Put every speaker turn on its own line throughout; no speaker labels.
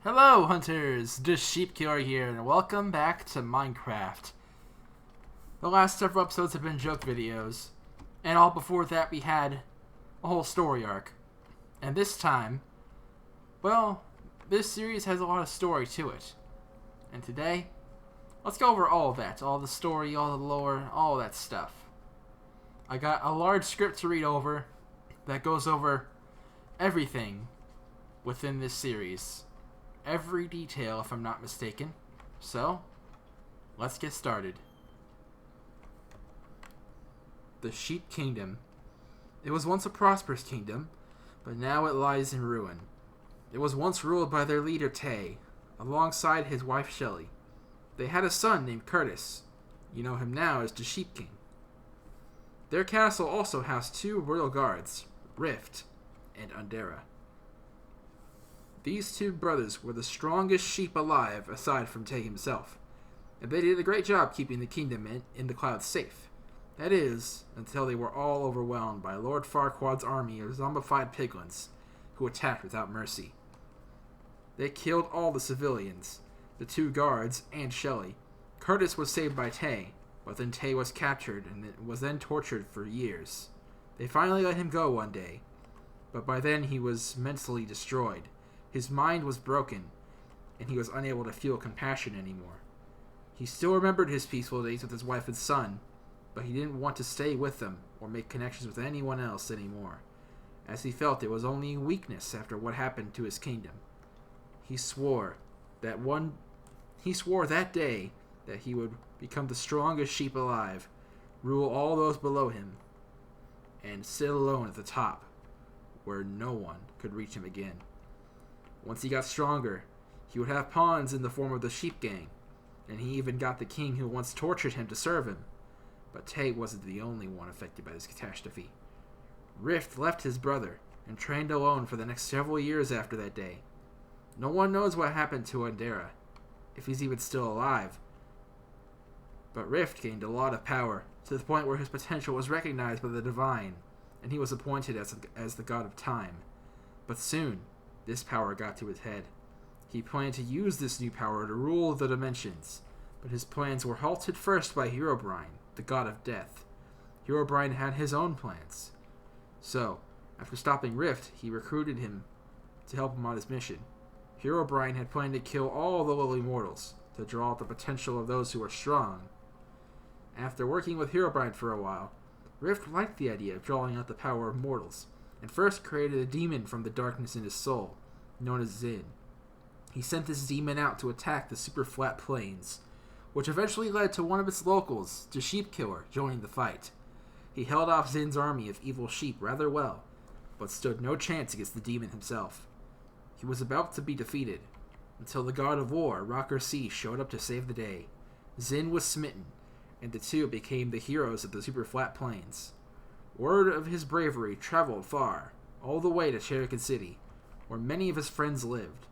Hello, hunters! This Sheep Killer here, and welcome back to Minecraft. The last several episodes have been joke videos, and all before that we had a whole story arc. And this time, well, this series has a lot of story to it. And today, let's go over all of that, all the story, all the lore, all that stuff. I got a large script to read over that goes over everything within this series. Every detail, if I'm not mistaken. So, let's get started. The Sheep Kingdom. It was once a prosperous kingdom, but now it lies in ruin. It was once ruled by their leader Tay, alongside his wife Shelley. They had a son named Curtis. You know him now as the Sheep King. Their castle also housed two royal guards, Rift and Undera. These two brothers were the strongest sheep alive aside from Tay himself, and they did a great job keeping the kingdom in the clouds safe. That is, until they were all overwhelmed by Lord Farquaad's army of zombified piglins, who attacked without mercy. They killed all the civilians, the two guards, and Shelley. Curtis was saved by Tay, but then Tay was captured and was then tortured for years. They finally let him go one day, but by then he was mentally destroyed. His mind was broken, and he was unable to feel compassion anymore. He still remembered his peaceful days with his wife and son, but he didn't want to stay with them or make connections with anyone else anymore, as he felt it was only weakness after what happened to his kingdom. He swore that day that he would become the strongest sheep alive, rule all those below him, and sit alone at the top, where no one could reach him again. Once he got stronger, he would have pawns in the form of the Sheep Gang, and he even got the king who once tortured him to serve him. But Tay wasn't the only one affected by this catastrophe. Rift left his brother and trained alone for the next several years after that day. No one knows what happened to Undera, if he's even still alive. But Rift gained a lot of power, to the point where his potential was recognized by the Divine, and he was appointed as the god of time. But soon, this power got to his head. He planned to use this new power to rule the dimensions, but his plans were halted first by Herobrine, the god of death. Herobrine had his own plans. So, after stopping Rift, he recruited him to help him on his mission. Herobrine had planned to kill all the lowly mortals, to draw out the potential of those who are strong. After working with Herobrine for a while, Rift liked the idea of drawing out the power of mortals, and first created a demon from the darkness in his soul, known as Zin. He sent this demon out to attack the super flat plains, which eventually led to one of its locals, the Sheep Killer, joining the fight. He held off Zin's army of evil sheep rather well, but stood no chance against the demon himself. He was about to be defeated, until the god of war, Rocker C, showed up to save the day. Zin was smitten, and the two became the heroes of the super flat plains. Word of his bravery traveled far, all the way to Cherokee City, where many of his friends lived.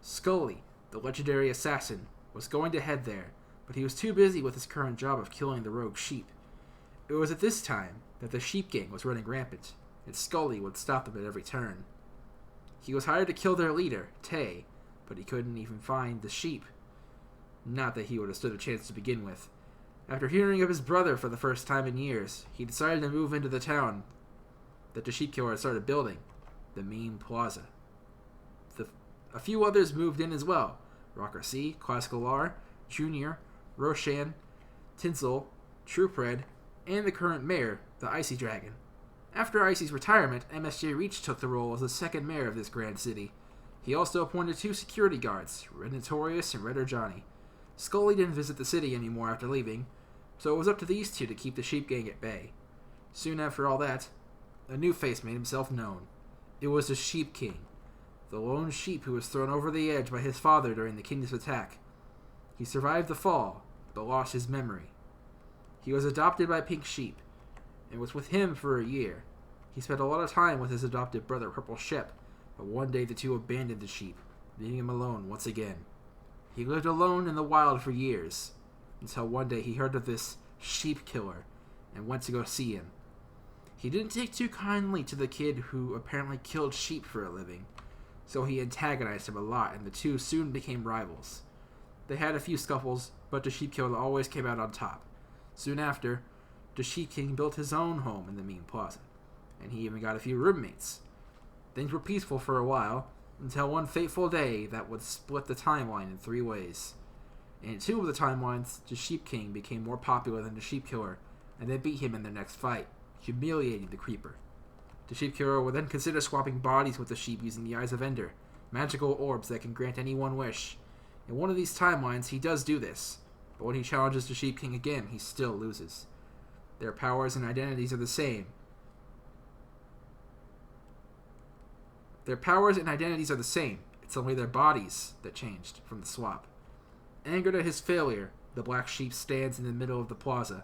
Scully, the legendary assassin, was going to head there, but he was too busy with his current job of killing the rogue sheep. It was at this time that the Sheep Gang was running rampant, and Scully would stop them at every turn. He was hired to kill their leader, Tay, but he couldn't even find the sheep. Not that he would have stood a chance to begin with. After hearing of his brother for the first time in years, he decided to move into the town that the Sheep Killer had started building, the Meme Plaza. A few others moved in as well: Rocker C, Classical R, Junior, Roshan, Tinsel, Troopred, and the current mayor, the Icy Dragon. After Icy's retirement, MSJ Reach took the role as the second mayor of this grand city. He also appointed two security guards, Red Notorious and Redder Johnny. Scully didn't visit the city anymore after leaving, so it was up to these two to keep the Sheep Gang at bay. Soon after all that, a new face made himself known. It was the Sheep King, the lone sheep who was thrown over the edge by his father during the kingdom's attack. He survived the fall, but lost his memory. He was adopted by Pink Sheep, and was with him for a year. He spent a lot of time with his adopted brother, Purple Shep, but one day the two abandoned the sheep, leaving him alone once again. He lived alone in the wild for years, until one day he heard of this Sheep Killer, and went to go see him. He didn't take too kindly to the kid who apparently killed sheep for a living, so he antagonized him a lot, and the two soon became rivals. They had a few scuffles, but the Sheep Killer always came out on top. Soon after, the Sheep King built his own home in the Mean Plaza, and he even got a few roommates. Things were peaceful for a while, until one fateful day that would split the timeline in 3 ways. In 2 of the timelines, the Sheep King became more popular than the Sheep Killer, and they beat him in their next fight, humiliating the Creeper. The Sheep Killer would then consider swapping bodies with the sheep using the Eyes of Ender, magical orbs that can grant any one wish. In one of these timelines, he does do this, but when he challenges the Sheep King again, he still loses. Their powers and identities are the same. It's only their bodies that changed from the swap. Angered at his failure, the black sheep stands in the middle of the plaza.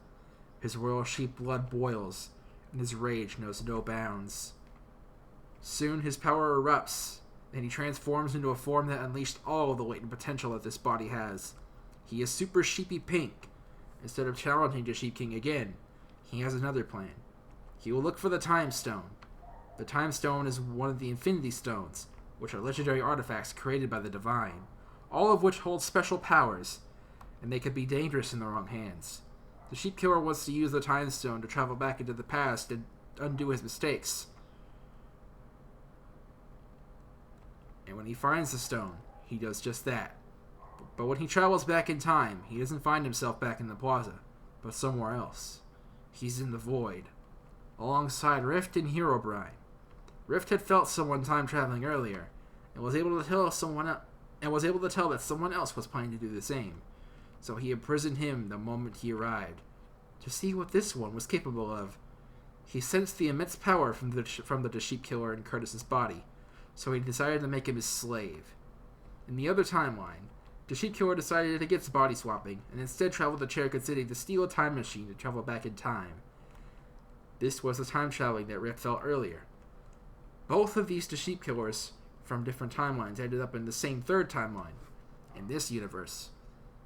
His royal sheep blood boils, and his rage knows no bounds. Soon his power erupts, and he transforms into a form that unleashed all the latent potential that this body has. He is super sheepy pink. Instead of challenging the Sheep King again, he has another plan. He will look for the Time Stone. The Time Stone is one of the Infinity Stones, which are legendary artifacts created by the Divine, all of which hold special powers, and they could be dangerous in the wrong hands. The Sheep Killer wants to use the Time Stone to travel back into the past and undo his mistakes. And when he finds the stone, he does just that. But when he travels back in time, he doesn't find himself back in the plaza, but somewhere else. He's in the void, alongside Rift and Herobrine. Rift had felt someone time traveling earlier, and was able to tell that someone else was planning to do the same. So he imprisoned him the moment he arrived, to see what this one was capable of. He sensed the immense power from the Sheep Killer in Curtis's body, so he decided to make him his slave. In the other timeline, the Sheep Killer decided against body swapping, and instead traveled to Cherokee City to steal a time machine to travel back in time. This was the time traveling that Rift felt earlier. Both of these Sheep Killers from different timelines ended up in the same third timeline. In this universe,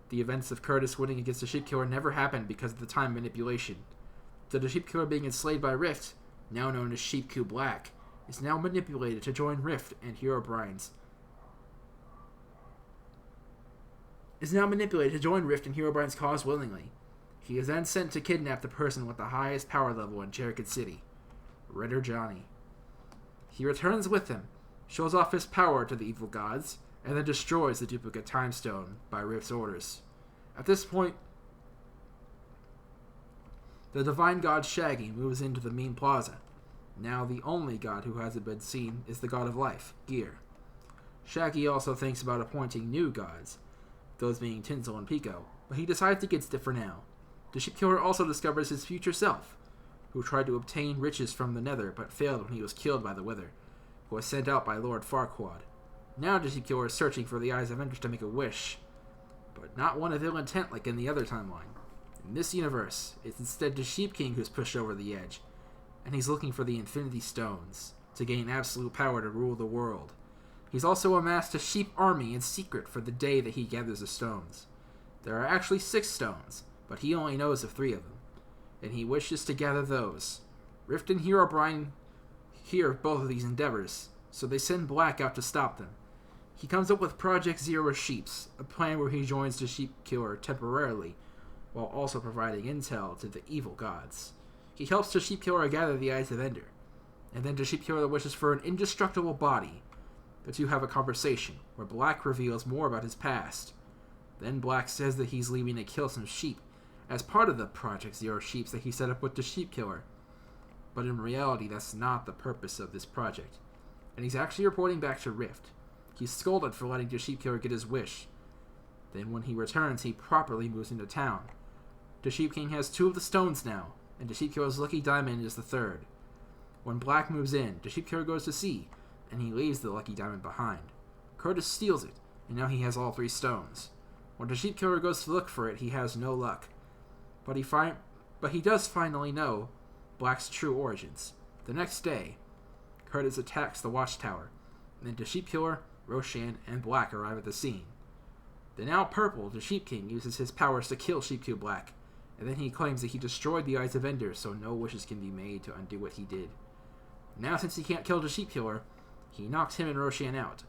the events of Curtis winning against the Sheep Killer never happened because of the time manipulation. The Sheep Killer being enslaved by Rift, now known as Sheep Q Black, is now manipulated to join Rift and Herobrine's cause willingly. He is then sent to kidnap the person with the highest power level in Cherokee City, Ritter Johnny. He returns with him, shows off his power to the evil gods, and then destroys the duplicate Time Stone by Rift's orders. At this point, the divine god Shaggy moves into the Mean Plaza. Now the only god who hasn't been seen is the god of life, Gear. Shaggy also thinks about appointing new gods, those being Tinsel and Pico, but he decides against it for now. The Sheep Killer also discovers his future self, who tried to obtain riches from the Nether but failed when he was killed by the Wither, who was sent out by Lord Farquaad. Now the Sheep Killer is searching for the Eyes of Ender to make a wish, but not one of ill intent like in the other timeline. In this universe, it's instead the Sheep King who's pushed over the edge, and he's looking for the Infinity Stones to gain absolute power to rule the world. He's also amassed a sheep army in secret for the day that he gathers the stones. There are actually 6 stones, but he only knows of 3 of them, and he wishes to gather those. Rift and Herobrine hear of both of these endeavors, so they send Black out to stop them. He comes up with Project Zero Sheeps, a plan where he joins the Sheep Killer temporarily, while also providing intel to the evil gods. He helps the Sheep Killer gather the Eyes of Ender, and then the Sheep Killer wishes for an indestructible body. The two have a conversation, where Black reveals more about his past. Then Black says that he's leaving to kill some sheep, as part of the Project Zero Sheeps that he set up with the Sheep Killer. But in reality, that's not the purpose of this project, and he's actually reporting back to Rift. He's scolded for letting the Sheep Killer get his wish. Then when he returns, he properly moves into town. The Sheep King has 2 of the stones now, and the Sheep Killer's lucky diamond is the 3rd. When Black moves in, the Sheep Killer goes to sea, and he leaves the lucky diamond behind. Curtis steals it, and now he has all 3 stones. When the Sheep Killer goes to look for it, he has no luck. But he does finally know Black's true origins. The next day, Curtis attacks the watchtower, and then the Sheep Killer, Roshan, and Black arrive at the scene. The now purple, the Sheep King, uses his powers to kill Sheep Q Black, and then he claims that he destroyed the Eyes of Ender so no wishes can be made to undo what he did. Now since he can't kill the Sheep Killer, He knocks him and Roshan out,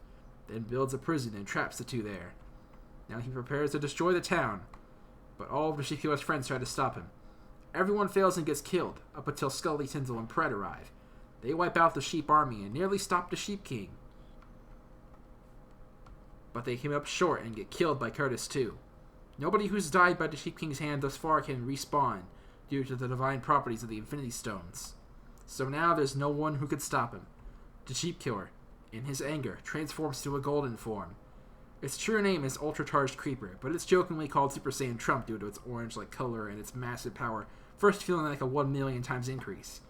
then builds a prison and traps the two there. Now he prepares to destroy the town, but all of the Sheep Killer's friends try to stop him. Everyone fails and gets killed, up until Scully, Tinsel, and Pred arrive. They wipe out the sheep army and nearly stop the Sheep King. But they came up short and get killed by Curtis too. Nobody who's died by the Sheep King's hand thus far can respawn, due to the divine properties of the Infinity Stones. So now there's no one who could stop him. The Sheep Killer, in his anger, transforms to a golden form. Its true name is Ultra-Charged Creeper, but it's jokingly called Super Saiyan Trump due to its orange-like color and its massive power, first feeling like a 1,000,000 times increase.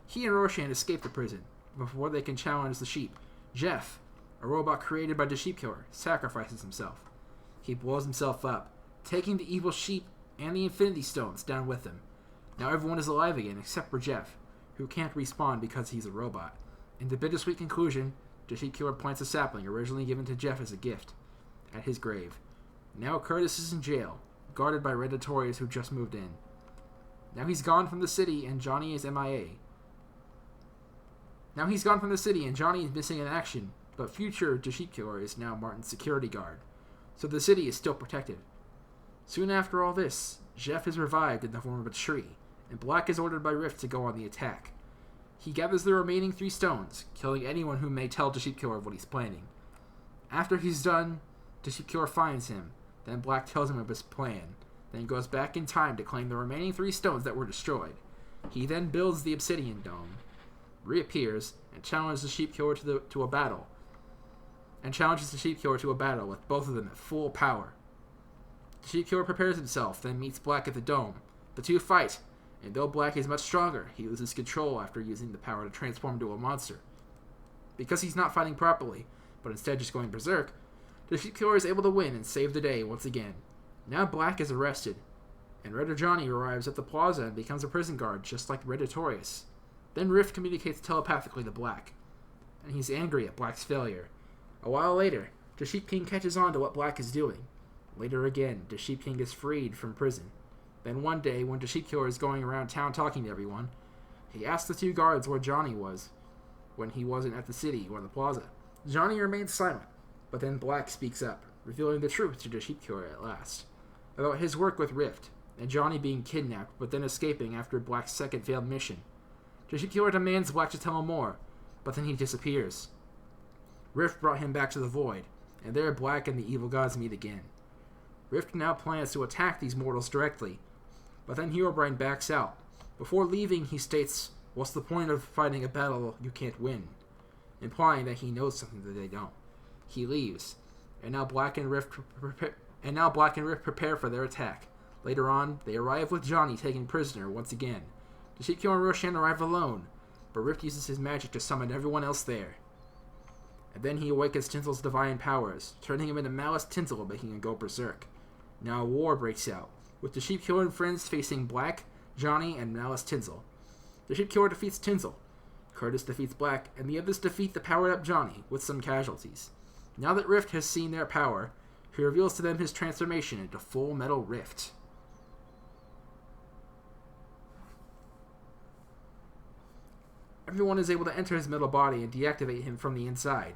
He and Roshan escape the prison. Before they can challenge the sheep, Jeff, a robot created by the Sheep Killer, sacrifices himself. He blows himself up, taking the evil sheep and the Infinity Stones down with him. Now everyone is alive again except for Jeff, who can't respawn because he's a robot. In the bittersweet conclusion, the Sheep Killer plants a sapling originally given to Jeff as a gift at his grave. Now Curtis is in jail, guarded by Redditorius who just moved in. Now he's gone from the city and Johnny is MIA. Now he's gone from the city and Johnny is missing in action, but future the Sheep Killer is now Martin's security guard, so the city is still protected. Soon after all this, Jeff is revived in the form of a tree, and Black is ordered by Rift to go on the attack. He gathers the remaining 3 stones, killing anyone who may tell the Sheep Killer of what he's planning. After he's done, the Sheep Killer finds him, then Black tells him of his plan, then goes back in time to claim the remaining 3 stones that were destroyed. He then builds the Obsidian Dome, reappears, and challenges the Sheep Killer to a battle. With both of them at full power. The Sheep Killer prepares himself, then meets Black at the dome. The two fight, and though Black is much stronger, he loses control after using the power to transform into a monster. Because he's not fighting properly, but instead just going berserk, the Sheep Killer is able to win and save the day once again. Now Black is arrested, and Redder Johnny arrives at the plaza and becomes a prison guard, just like Redditorius. Then Rift communicates telepathically to Black, and he's angry at Black's failure. A while later, the Sheep King catches on to what Black is doing. Later again, the Sheep King is freed from prison. Then one day, when the Sheep Killer is going around town talking to everyone, he asks the 2 guards where Johnny was when he wasn't at the city or the plaza. Johnny remains silent, but then Black speaks up, revealing the truth to the Sheep Killer at last, about his work with Rift, and Johnny being kidnapped, but then escaping after Black's second failed mission. The Sheep Killer demands Black to tell him more, but then he disappears. Rift brought him back to the Void, and there Black and the evil gods meet again. Rift now plans to attack these mortals directly, but then Herobrine backs out. Before leaving, he states, "What's the point of fighting a battle you can't win?" implying that he knows something that they don't. He leaves, and now Black and Rift prepare for their attack. Later on, they arrive with Johnny taken prisoner once again. The Sheep Killer and Roshan arrive alone, but Rift uses his magic to summon everyone else there. And then he awakens Tinsel's divine powers, turning him into Malice Tinsel, making him go berserk. Now a war breaks out, with the Sheep Killer and friends facing Black, Johnny, and Malice Tinsel. The Sheep Killer defeats Tinsel. Curtis defeats Black, and the others defeat the powered-up Johnny, with some casualties. Now that Rift has seen their power, he reveals to them his transformation into Full Metal Rift. Everyone is able to enter his metal body and deactivate him from the inside.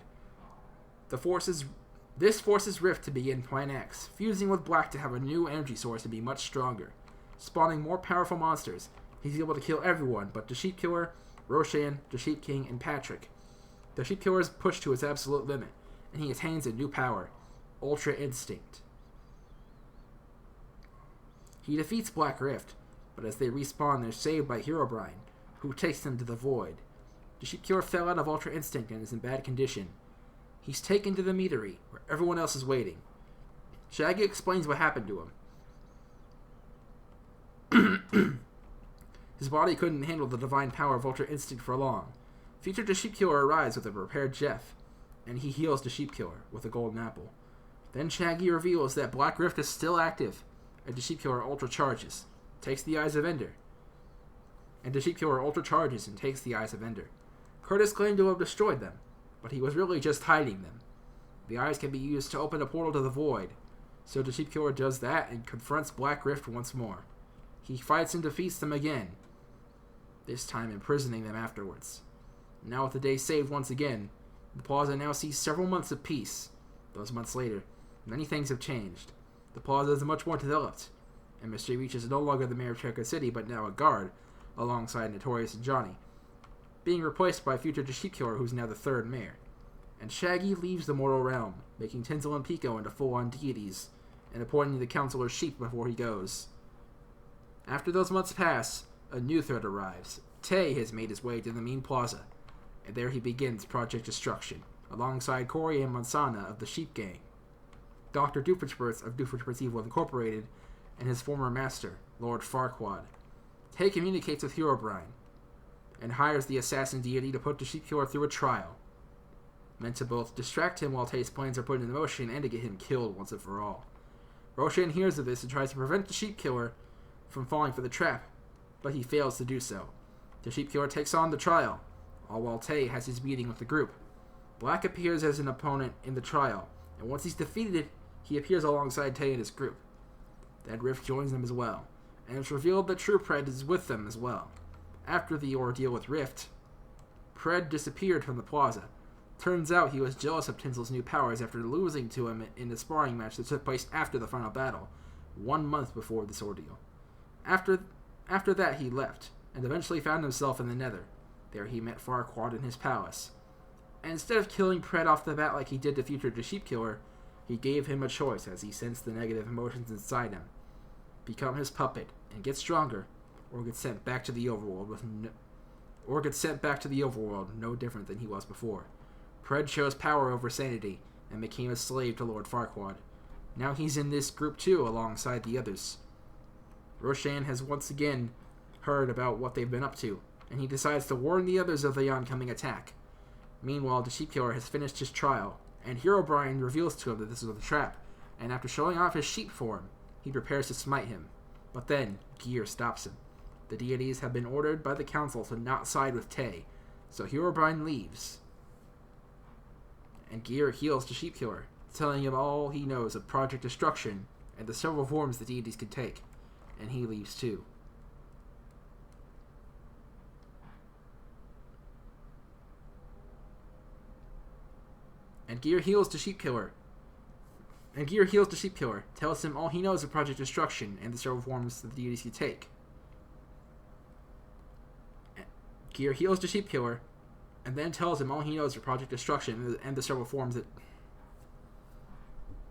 This forces Rift to begin Plan X, fusing with Black to have a new energy source and be much stronger. Spawning more powerful monsters, he's able to kill everyone but the Sheep Killer, Roshan, the Sheep King, and Patrick. The Sheep Killer is pushed to his absolute limit, and he attains a new power, Ultra Instinct. He defeats Black Rift, but as they respawn, they're saved by Herobrine, who takes them to the Void. The Sheep Killer fell out of Ultra Instinct and is in bad condition. He's taken to the meadery, where everyone else is waiting. Shaggy explains what happened to him. His body couldn't handle the divine power of Ultra Instinct for long. Future the Sheep Killer arrives with a prepared Jeff, and he heals the Sheep Killer with a golden apple. Then Shaggy reveals that Black Rift is still active, and the Sheep Killer Ultra Charges, takes the Eyes of Ender. Curtis claimed to have destroyed them, but he was really just hiding them. The eyes can be used to open a portal to the Void, so the Sheep Killer does that and confronts Black Rift once more. He fights and defeats them again, this time imprisoning them afterwards. Now with the day saved once again, The plaza now sees several months of peace. Those months later, many things have changed. The plaza is much more developed, and Mr. Reach is no longer the mayor of Jericho City, but now a guard, alongside Notorious and Johnny, being replaced by future The Sheep Killer, who's now the third mayor. And Shaggy leaves the mortal realm, making Tinsel and Pico into full-on deities, and appointing the Councilor Sheep before he goes. After those months pass, a new threat arrives. Tay has made his way to the main plaza, and there he begins Project Destruction, alongside Corey and Mansana of the Sheep Gang, Dr. Doofenshmirtz of Doofenshmirtz Evil Incorporated, and his former master, Lord Farquaad. Tay communicates with Herobrine, and hires the assassin deity to put the Sheep Killer through a trial, meant to both distract him while Tay's plans are put into motion and to get him killed once and for all. Roshan hears of this and tries to prevent the Sheep Killer from falling for the trap, but he fails to do so. The Sheep Killer takes on the trial, all while Tay has his meeting with the group. Black appears as an opponent in the trial, and once he's defeated, he appears alongside Tay and his group. Then Rift joins them as well, and it's revealed that True Pred is with them as well. After the ordeal with Rift, Pred disappeared from the plaza. Turns out he was jealous of Tinsel's new powers after losing to him in the sparring match that took place after the final battle, 1 month before this ordeal. After that he left, and eventually found himself in the Nether. There he met Farquaad in his palace. And instead of killing Pred off the bat like he did to future The Sheep Killer, he gave him a choice as he sensed the negative emotions inside him. Become his puppet and get stronger, or get sent back to the overworld no different than he was before. Pred chose power over sanity and became a slave to Lord Farquaad. Now he's in this group too, alongside the others. Roshan has once again heard about what they've been up to, and he decides to warn the others of the oncoming attack. Meanwhile, the Sheep Killer has finished his trial, and Herobrine reveals to him that this is a trap, and after showing off his sheep form, he prepares to smite him. But then, Gear stops him. The deities have been ordered by the council to not side with Tay, so Herobrine leaves. And Gear heals the Sheep Killer, telling him all he knows of Project Destruction and the several forms the deities can take, and he leaves too. And Gear heals the Sheep Killer, tells him all he knows of Project Destruction and the several forms that the deities can take. Gear heals the Sheep Killer, and then tells him all he knows of Project Destruction and the several forms that...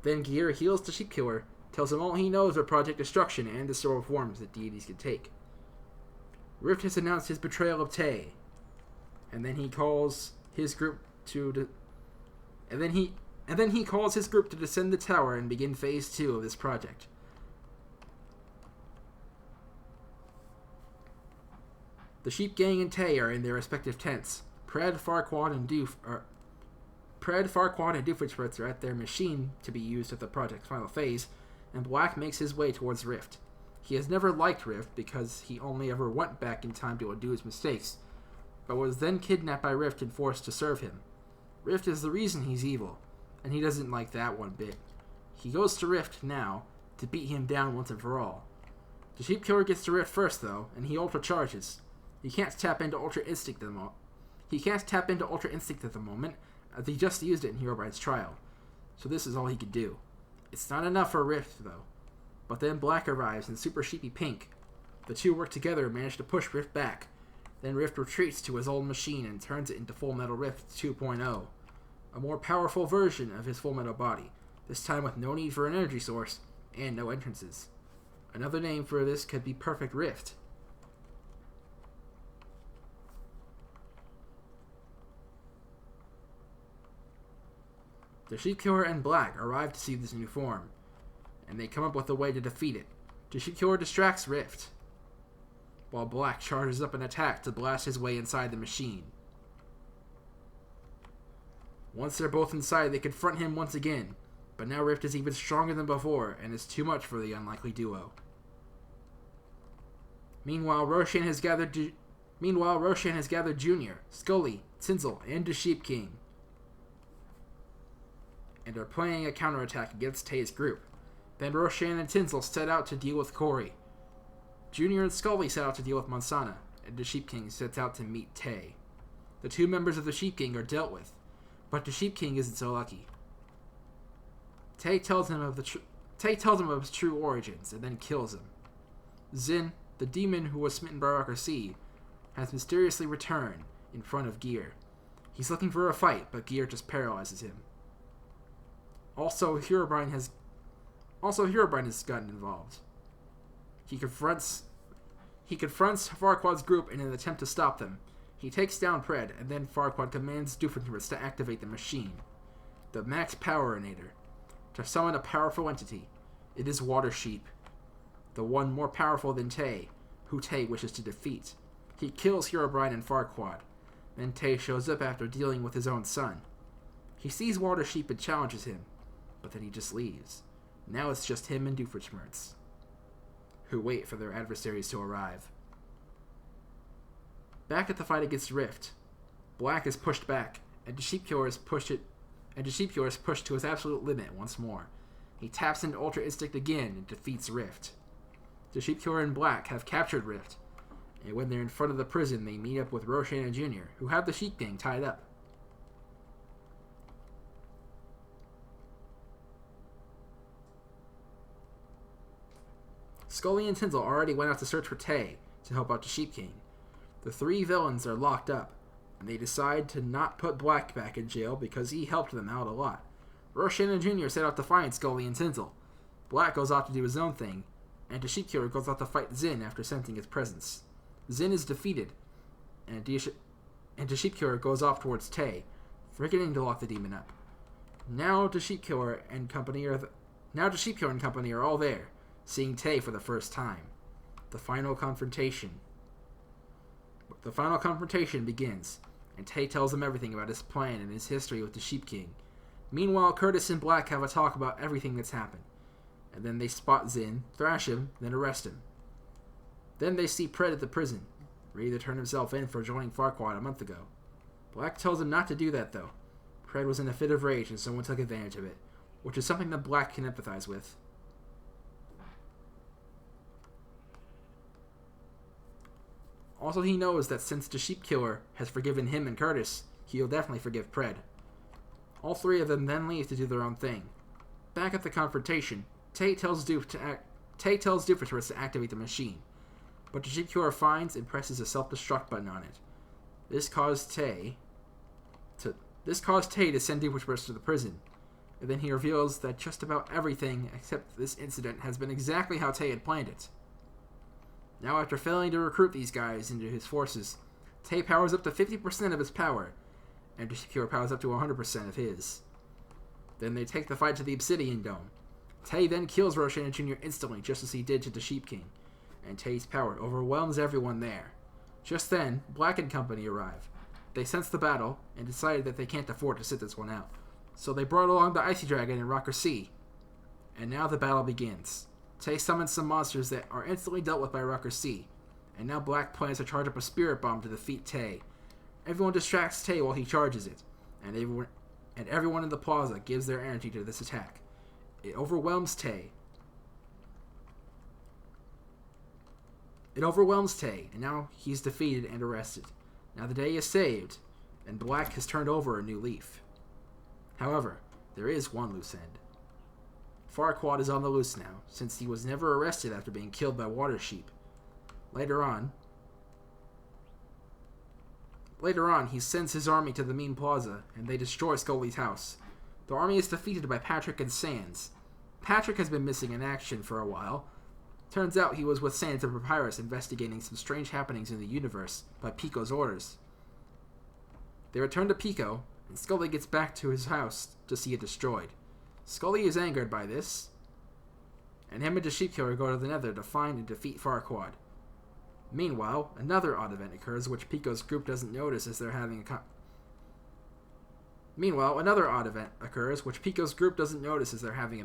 Then Gear heals the Sheep Killer, tells him all he knows of Project Destruction and the several forms that deities can take. Rift has announced his betrayal of Tay, and then he calls his group to... And then he calls his group to descend the tower and begin Phase 2 of this project. The Sheep Gang and Tay are in their respective tents. Pred, Farquaad, and Doofenshmirtz are at their machine to be used at the project's final phase, and Black makes his way towards Rift. He has never liked Rift because he only ever went back in time to undo his mistakes, but was then kidnapped by Rift and forced to serve him. Rift is the reason he's evil, and he doesn't like that one bit. He goes to Rift now to beat him down once and for all. The Sheep Killer gets to Rift first, though, and he ultra charges. He can't tap into Ultra Instinct at the moment, as he just used it in Herobrine's trial. So this is all he could do. It's not enough for Rift, though. But then Black arrives in Super Sheepy Pink. The two work together and manage to push Rift back. Then Rift retreats to his old machine and turns it into Full Metal Rift 2.0. A more powerful version of his Full Metal body, this time with no need for an energy source and no entrances. Another name for this could be Perfect Rift. The Sheep Killer and Black arrive to see this new form, and they come up with a way to defeat it. The Sheep Killer distracts Rift, while Black charges up an attack to blast his way inside the machine. Once they're both inside, they confront him once again, but now Rift is even stronger than before and is too much for the unlikely duo. Meanwhile, Roshan has gathered Junior, Scully, Tinsel, and the Sheep King, and are planning a counterattack against Tay's group. Then Roshan and Tinsel set out to deal with Corey. Junior and Scully set out to deal with Mansana, and the Sheep King sets out to meet Tay. The two members of the Sheep King are dealt with, But the Sheep King isn't so lucky. Tay tells him of his true origins and then kills him. Zin, the demon who was smitten by Rocker C, has mysteriously returned in front of Gear. He's looking for a fight, but Gear just paralyzes him. Also, Herobrine has gotten involved. He confronts Farquaad's group in an attempt to stop them. He takes down Pred, and then Farquaad commands Doofenshmirtz to activate the machine, the Max Powerinator, to summon a powerful entity. It is Water Sheep, the one more powerful than Tay, who Tay wishes to defeat. He kills Herobrine and Farquaad. Then Tay shows up after dealing with his own son. He sees Water Sheep and challenges him, but then he just leaves. Now it's just him and Doofenshmirtz, who wait for their adversaries to arrive. Back at the fight against Rift, Black is pushed back, and the Sheepkiller is pushed to his absolute limit once more. He taps into Ultra Instinct again and defeats Rift. The Sheepkiller and Black have captured Rift, and when they're in front of the prison, they meet up with Roshan and Jr., who have the Sheep Gang tied up. Scully and Tinsel already went out to search for Tay to help out the Sheep King. The three villains are locked up, and they decide to not put Black back in jail because he helped them out a lot. Roshan and Jr. set out to find Scully and Tinsel. Black goes off to do his own thing, and the Sheepkiller goes out to fight Zin after sensing his presence. Zin is defeated, and the Sheepkiller goes off towards Tay, forgetting to lock the demon up. Now the Sheepkiller and company are all there, seeing Tay for the first time. The final confrontation begins, and Tay tells them everything about his plan and his history with the Sheep King. Meanwhile, Curtis and Black have a talk about everything that's happened, and then they spot Zin, thrash him, then arrest him. Then they see Pred at the prison, ready to turn himself in for joining Farquaad a month ago. Black tells him not to do that, though. Pred was in a fit of rage and someone took advantage of it, which is something that Black can empathize with. Also, he knows that since the Sheepkiller has forgiven him and Curtis, he'll definitely forgive Pred. All three of them then leave to do their own thing. Back at the confrontation, Tay tells Doofenshmirtz to activate the machine, but the Sheepkiller finds and presses a self-destruct button on it. This caused Tay to send Doofenshmirtz to the prison, and then he reveals that just about everything except this incident has been exactly how Tay had planned it. Now, after failing to recruit these guys into his forces, Tay powers up to 50% of his power, and the Sheepkiller powers up to 100% of his. Then they take the fight to the Obsidian Dome. Tay then kills Roshan Jr. instantly, just as he did to the Sheep King, and Tay's power overwhelms everyone there. Just then, Black and company arrive. They sense the battle, and decided that they can't afford to sit this one out, so they brought along the Icy Dragon and Rocker C. And now the battle begins. Tay summons some monsters that are instantly dealt with by Rocker C, and now Black plans to charge up a spirit bomb to defeat Tay. Everyone distracts Tay while he charges it, and everyone in the plaza gives their energy to this attack. It overwhelms Tay. And now he's defeated and arrested. Now the day is saved, and Black has turned over a new leaf. However, there is one loose end. Farquaad is on the loose now, since he was never arrested after being killed by Water Sheep. Later on, he sends his army to the Mean Plaza, and they destroy Scully's house. The army is defeated by Patrick and Sans. Patrick has been missing in action for a while. Turns out he was with Sans and Papyrus investigating some strange happenings in the universe by Pico's orders. They return to Pico, and Scully gets back to his house to see it destroyed. Scully is angered by this, and him and the Sheepkiller go to the Nether to find and defeat Farquaad. Meanwhile, another odd event occurs which Pico's group doesn't notice as they're having a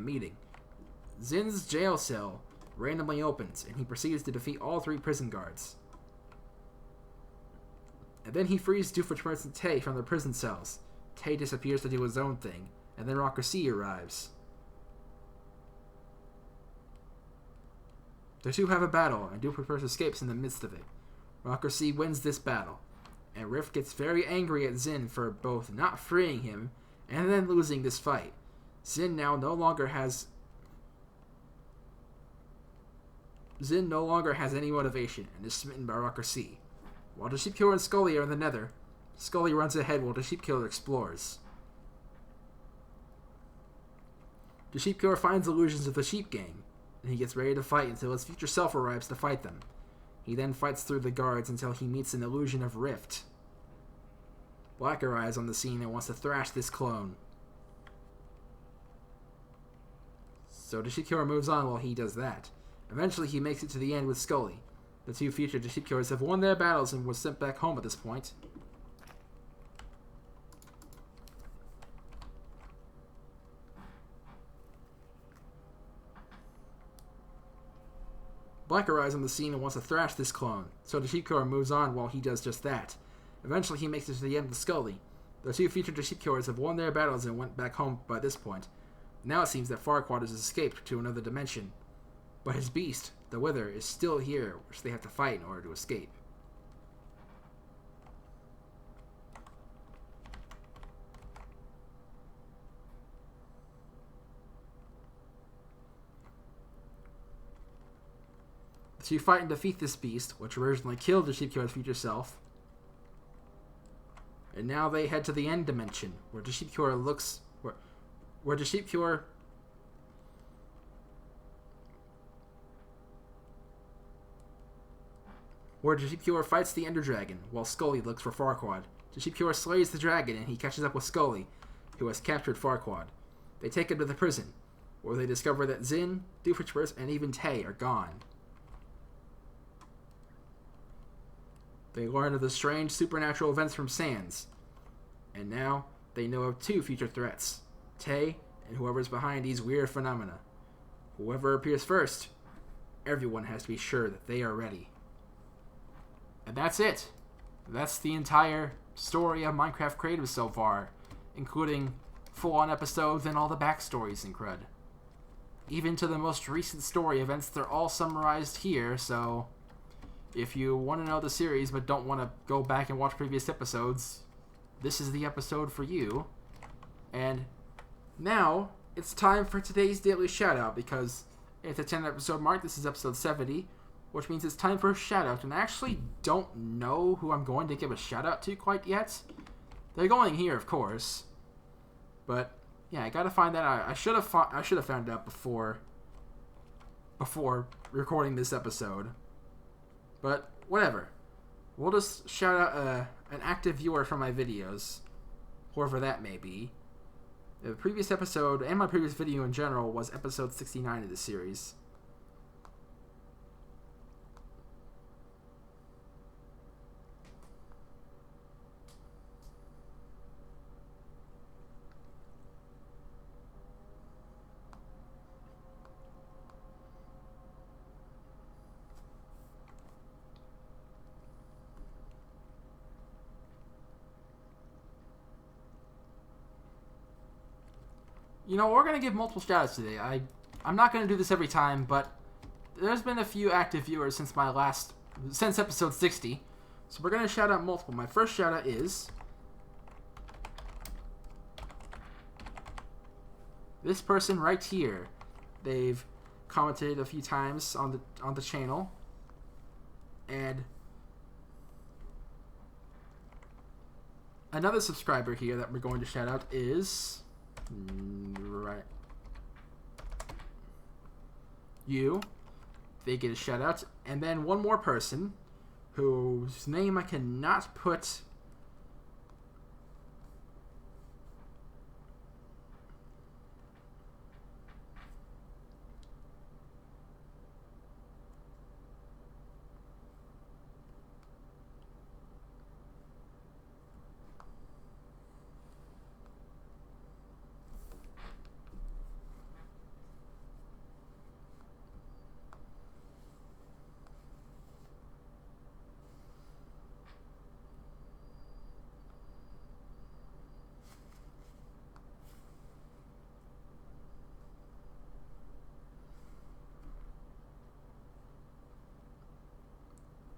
meeting. Zin's jail cell randomly opens, and he proceeds to defeat all three prison guards. And then he frees Doofenshmirtz and Tay from their prison cells. Tay disappears to do his own thing, and then Rocker C arrives. The two have a battle, and Doofenshmirtz escapes in the midst of it. Rocker C wins this battle, and Rift gets very angry at Zin for both not freeing him and then losing this fight. Zin no longer has any motivation and is smitten by Rocker C. While the Sheep Killer and Scully are in the Nether, Scully runs ahead while the Sheep Killer explores. The Sheep Killer finds illusions of the Sheep Gang, and he gets ready to fight until his future self arrives to fight them. He then fights through the guards until he meets an illusion of Rift. Black arrives on the scene and wants to thrash this clone. So the Sheep Killer moves on while he does that. Eventually he makes it to the end with Scully. The two future Sheep Killers have won their battles and were sent back home at this point. Black arrives on the scene and wants to thrash this clone, so the Sheep Killer moves on while he does just that. Eventually he makes it to the end with Scully. The two featured Sheep Killers have won their battles and went back home by this point. Now it seems that Farquaad has escaped to another dimension. But his beast, the Wither, is still here, which they have to fight in order to escape. The two fight and defeat this beast, which originally killed the Sheep Killer's future self. And now they head to the end dimension, where the Sheep Killer looks... Where the Sheep Killer... Where the Sheep Killer fights the Ender Dragon, while Scully looks for Farquaad. The Sheep Killer slays the dragon, and he catches up with Scully, who has captured Farquaad. They take him to the prison, where they discover that Zin, Doofenshmirtz, and even Tay are gone. They learn of the strange supernatural events from Sans, and now they know of two future threats, Tay and whoever's behind these weird phenomena. Whoever appears first, everyone has to be sure that they are ready. And that's it. That's the entire story of Minecraft Creative so far, including full-on episodes and all the backstories and crud. Even to the most recent story events, they're all summarized here, so if you want to know the series but don't want to go back and watch previous episodes, this is the episode for you. And now, it's time for today's daily shoutout, because it's a 10 episode mark. This is episode 70, which means it's time for a shoutout. And I actually don't know who I'm going to give a shoutout to quite yet. They're going here, of course. But yeah, I gotta find that out. I should have found out before recording this episode. But whatever. We'll just shout out an active viewer from my videos, whoever that may be. The previous episode, and my previous video in general, was episode 69 of the series. You know, we're going to give multiple shoutouts today. I'm not going to do this every time, but there's been a few active viewers since episode 60. So we're going to shout out multiple. My first shout out is this person right here. They've commented a few times on the channel. And another subscriber here that we're going to shout out is right. They get a shout out. And then one more person whose name I cannot put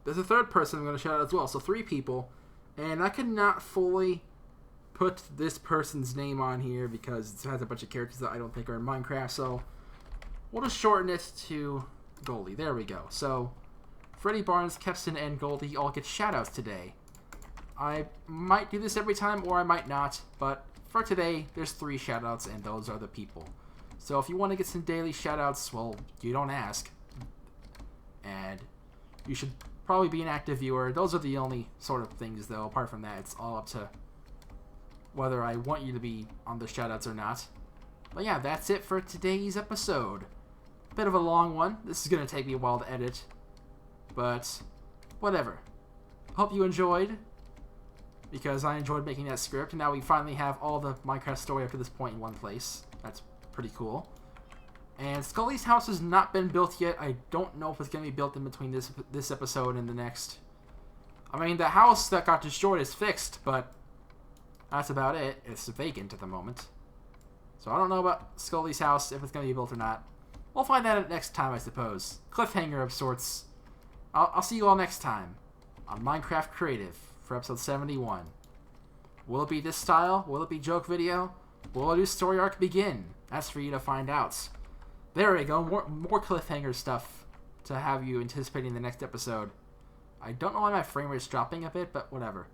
there's a third person I'm going to shout out as well. So 3 people. And I could not fully put this person's name on here because it has a bunch of characters that I don't think are in Minecraft, so we'll just shorten it to Goldie. There we go. So, Freddy Barnes, Kepson, and Goldie all get shoutouts today. I might do this every time, or I might not, but for today, there's 3 shoutouts, and those are the people. So if you want to get some daily shoutouts, well, you don't ask. And you should probably be an active viewer. Those are the only sort of things, though. Apart from that, it's all up to whether I want you to be on the shoutouts or not. But yeah, that's it for today's episode. Bit of a long one. This is going to take me a while to edit. But whatever. Hope you enjoyed, because I enjoyed making that script, and now we finally have all the Minecraft story up to this point in one place. That's pretty cool. And Scully's house has not been built yet. I don't know if it's going to be built in between this episode and the next. I mean, the house that got destroyed is fixed, but that's about it. It's vacant at the moment. So I don't know about Scully's house, if it's going to be built or not. We'll find that out next time, I suppose. Cliffhanger of sorts. I'll see you all next time on Minecraft Creative for episode 71. Will it be this style? Will it be joke video? Will a new story arc begin? That's for you to find out. There we go. More cliffhanger stuff to have you anticipating the next episode. I don't know why my frame rate's dropping a bit, but whatever.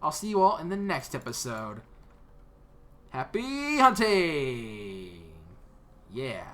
I'll see you all in the next episode. Happy hunting! Yeah.